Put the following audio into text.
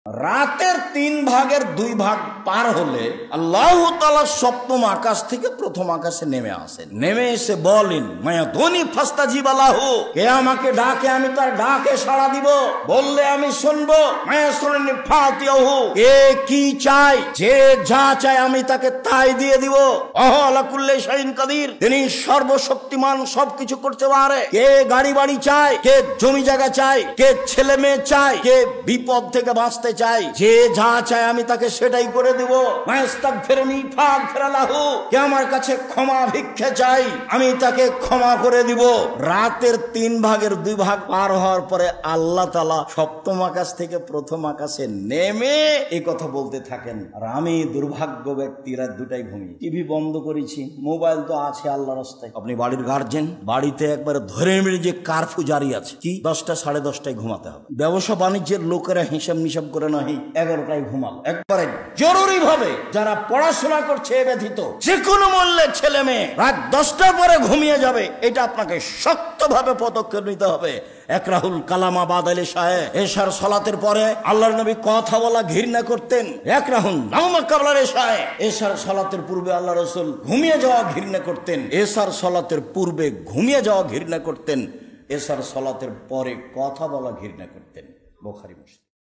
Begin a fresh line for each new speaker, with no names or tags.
রাতের 3 ভাগের 2 ভাগ পার হলে আল্লাহ তাআলা সপ্তম আকাশ থেকে প্রথম আকাশে নেমে আসেন। নেমে এসে বলেন, মায়া ধনী ফাস্তাজিব লাহু, কে আমাকে ডাকে আমি তার ডাকে সাড়া দিব, বললে আমি শুনবো। মায়া শুননি ফাতিয়াহু, কে কি চাই, যে যা চায় আমি তাকে তাই দিয়ে দিব। আলা কুল্লি শাইইন কাদির, তিনি সর্বশক্তিমান, সবকিছু করতে পারে। কে গাড়ি বাড়ি চায়, কে জমি জায়গা চায়, কে ছেলে মেয়ে চায়, কে বিপদ থেকে বাঁচতে চাই, যে যা চায় আমি তাকে সেটাই করে দিব। মায়াস্তাগফিরনি ফাগফির লাহু, কে আমার কাছে ক্ষমা ভিক্ষা চাই আমি তাকে ক্ষমা করে দিব। রাতের 3 ভাগের 2 ভাগ পার হওয়ার পরে আল্লাহ তাআলা সপ্তম আকাশ থেকে প্রথম আকাশে নেমে এই কথা বলতে থাকেন। আর আমি দুর্ভাগ্য ব্যক্তি, রাত 2টায় ঘুমিয়ে, টিভি বন্ধ করেছি, মোবাইল তো আছে আল্লাহর রাস্তায়। আপনি বাড়ির গার্জেন, বাড়িতে একবারে ধরে মেরে যে কারফিউ জারি আছে, কি 10টা সাড়ে 10টায় ঘুমাতে হবে। ব্যবসা বাণিজ্যের লোকেরা হিসাব নিসাব করে নয় 11টায় ঘুমাল। একবারে জরুরি ভাবে যারা পড়াশোনা করছে এ ব্যতীত যে কোনো মূল্যে ছেলে মেয়ে রাত 10টার পরে ঘুমিয়ে যাবে, এটা আপনাকে শক্তভাবে পদক্ষেপ নিতে হবে। একরাহুল কালামা বাদালে শাহে, এশার সালাতের পরে আল্লাহর নবী কথা বলা ঘৃণা করতেন। একরাহুল নাওমা কাবলার এশায়ে, এশার সালাতের পূর্বে আল্লাহ রাসূল ঘুমিয়ে যাওয়া ঘৃণা করতেন। এশার সালাতের পূর্বে ঘুমিয়ে যাওয়া ঘৃণা করতেন, এশার সালাতের পরে কথা বলা ঘৃণা করতেন। বুখারী মুসলিম।